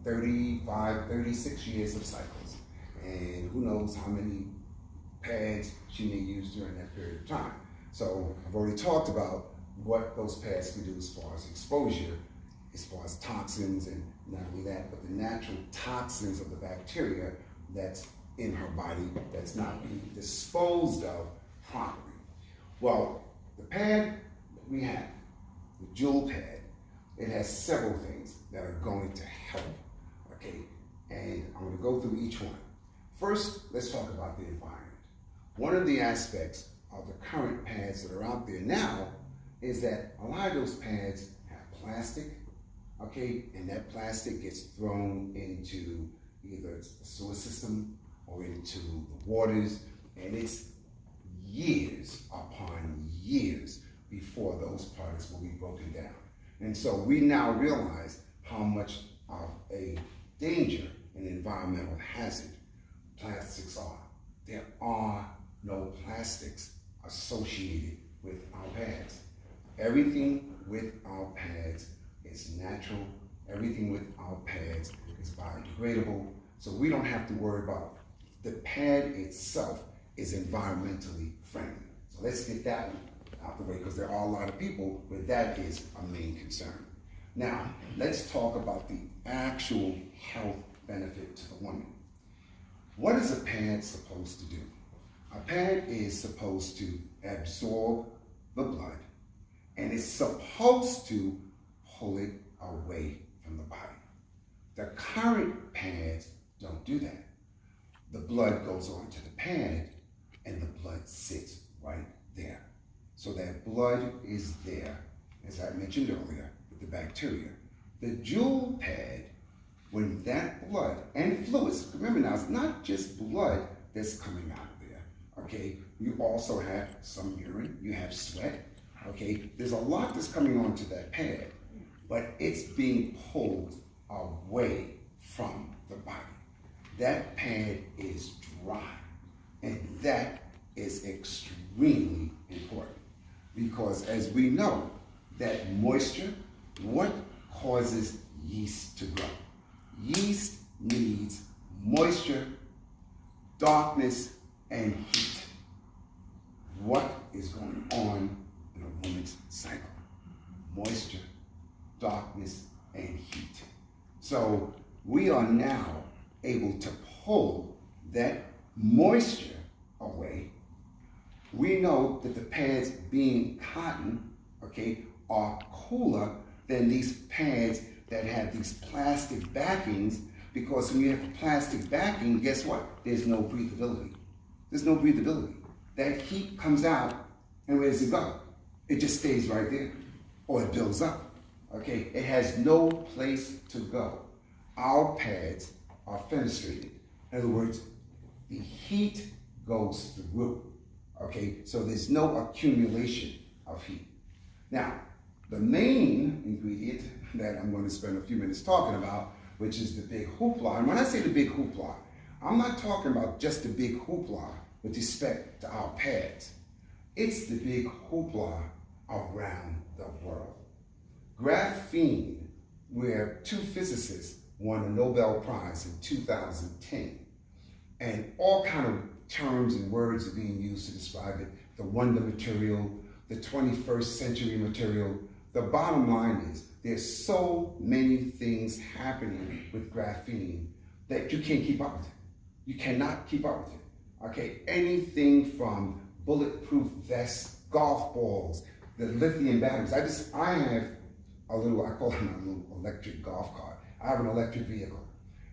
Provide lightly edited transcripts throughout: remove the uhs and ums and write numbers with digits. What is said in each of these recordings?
35, 36 years of cycles. And who knows how many pads she may use during that period of time. So I've already talked about what those pads can do as far as exposure, as far as toxins, and not only that, but the natural toxins of the bacteria that's in her body that's not being disposed of properly. Well, the pad that we have, the Jewel pad, it has several things that are going to help, okay? And I'm going to go through each one. First, let's talk about the environment. One of the aspects of the current pads that are out there now is that a lot of those pads have plastic, okay? And that plastic gets thrown into either the sewer system or into the waters, and it's years upon years before those products will be broken down. And so we now realize how much of a danger and environmental hazard plastics are. There are no plastics associated with our pads. Everything with our pads is natural. Everything with our pads is biodegradable. So we don't have to worry about the pad itself is environmentally friendly. So let's get that one out the way, because there are a lot of people where that is a main concern. Now, let's talk about the actual health benefit to the woman. What is a pad supposed to do? A pad is supposed to absorb the blood, and it's supposed to pull it away from the body. The current pads don't do that. The blood goes onto the pad, and the blood sits right there. So that blood is there, as I mentioned earlier, with the bacteria. The Jewel pad, when that blood and fluids, remember now, it's not just blood that's coming out of there, okay? You also have some urine, you have sweat, okay? There's a lot that's coming onto that pad, but it's being pulled away from the body. That pad is dry, and that is extremely important, because as we know, that moisture, what causes yeast to grow? Yeast needs moisture, darkness, and heat. What is going on in a woman's cycle? Moisture, darkness, and heat. So we are now able to pull that moisture away. We know that the pads, being cotton, okay, are cooler than these pads that have these plastic backings, because when you have plastic backing, guess what? There's no breathability. There's no breathability. That heat comes out, and where does it go? It just stays right there, or it builds up, okay? It has no place to go. Our pads are fenestrated. In other words, the heat goes through, okay? So there's no accumulation of heat. Now, the main ingredient that I'm going to spend a few minutes talking about, which is the big hoopla. And when I say the big hoopla, I'm not talking about just the big hoopla with respect to our pads. It's the big hoopla around the world. Graphene, where two physicists won a Nobel Prize in 2010, and all kind of terms and words are being used to describe it. The wonder material, the 21st century material. The bottom line is there's so many things happening with graphene that you can't keep up with it. You cannot keep up with it, okay? Anything from bulletproof vests, golf balls, the lithium batteries. I have a little, I call it a little electric golf cart. I have an electric vehicle.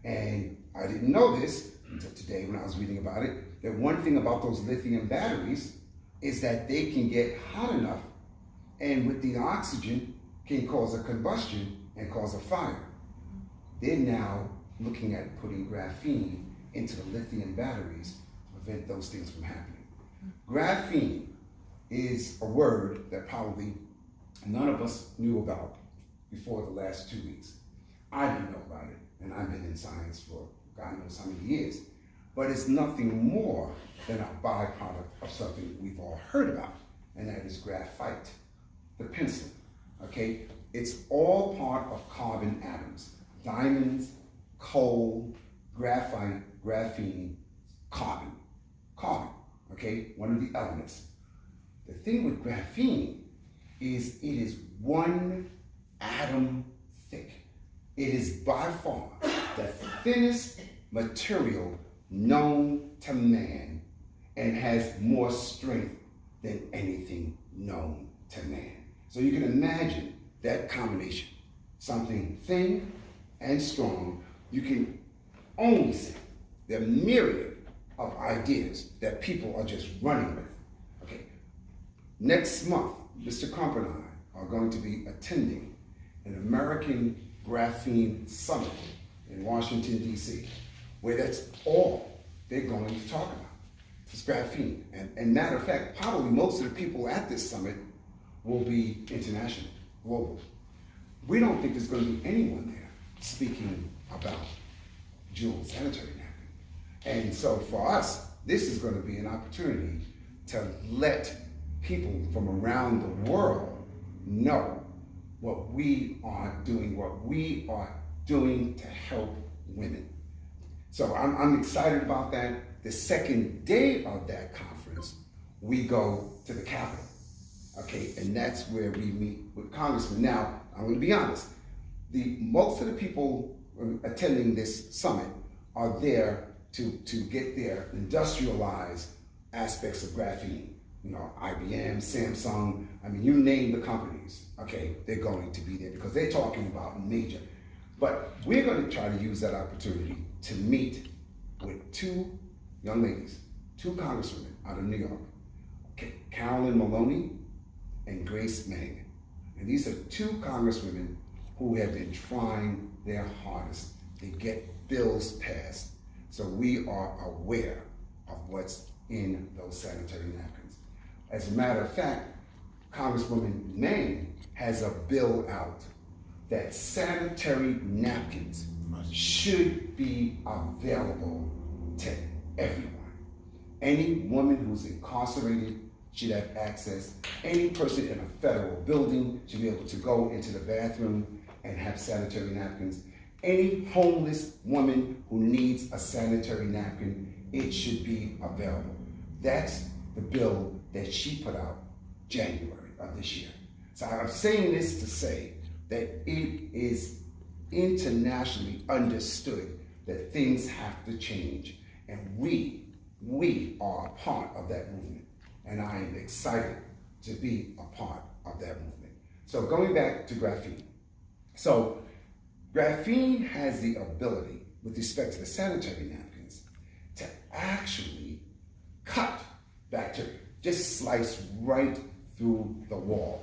And I didn't know this until today when I was reading about it, that one thing about those lithium batteries is that they can get hot enough, and with the oxygen can cause a combustion and cause a fire. They're now looking at putting graphene into the lithium batteries to prevent those things from happening. Graphene is a word that probably none of us knew about before the last 2 weeks. I didn't know about it, and I've been in science for God knows how many years. But it's nothing more than a byproduct of something we've all heard about, and that is graphite, the pencil, okay? It's all part of carbon atoms, diamonds, coal, graphite, graphene, carbon. Carbon, okay, one of the elements. The thing with graphene is it is one atom thick. It is by far the thinnest material known to man and has more strength than anything known to man. So you can imagine that combination, something thin and strong. You can only see the myriad of ideas that people are just running with. Okay, next month, Mr. Crump and I are going to be attending an American Graphene Summit in Washington, D.C., where that's all they're going to talk about. It's graphene. And matter of fact, probably most of the people at this summit will be international, global. We don't think there's going to be anyone there speaking about Jewel Sanitary Napkins. And so for us, this is going to be an opportunity to let people from around the world know what we are doing to help women. So I'm excited about that. The second day of that conference, we go to the Capitol, okay? And that's where we meet with congressmen. Now, I'm going to be honest. Most of the people attending this summit are there to get their industrialized aspects of graphene. You know, IBM, Samsung, I mean, you name the companies, okay, they're going to be there because they're talking about major. But we're going to try to use that opportunity to meet with two young ladies, two congresswomen out of New York, Carolyn Maloney and Grace Mangan. And these are two congresswomen who have been trying their hardest to get bills passed. So we are aware of what's in those sanitary napkins. As a matter of fact, Congresswoman Mangan has a bill out that sanitary napkins should be available to everyone. Any woman who's incarcerated should have access. Any person in a federal building should be able to go into the bathroom and have sanitary napkins. Any homeless woman who needs a sanitary napkin, it should be available. That's the bill that she put out January of this year. So I'm saying this to say that it is internationally understood that things have to change, and we are a part of that movement, and I am excited to be a part of that movement. So going back to graphene. So graphene has the ability, with respect to the sanitary napkins, to actually cut bacteria, just slice right through the wall.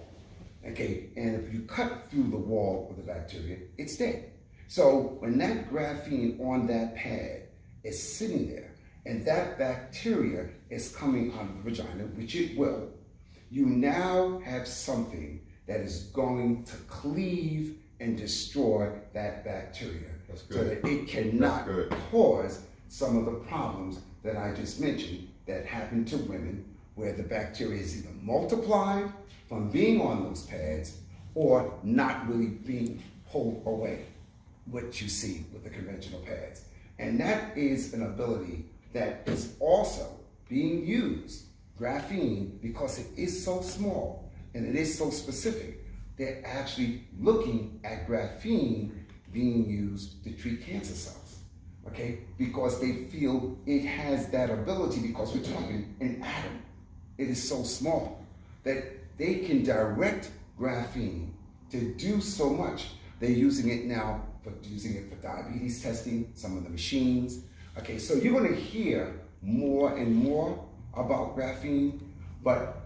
Okay, and if you cut through the wall of the bacteria, it's dead. So when that graphene on that pad is sitting there, and that bacteria is coming out of the vagina, which it will, you now have something that is going to cleave and destroy that bacteria. That's good. So that it cannot cause some of the problems that I just mentioned that happen to women, where the bacteria is either multiplied from being on those pads or not really being pulled away, what you see with the conventional pads. And that is an ability that is also being used, graphene, because it is so small and it is so specific. They're actually looking at graphene being used to treat cancer cells, okay? Because they feel it has that ability, because we're talking an atom. It is so small that they can direct graphene to do so much. They're using it now for diabetes testing, some of the machines. Okay, so you're gonna hear more and more about graphene, but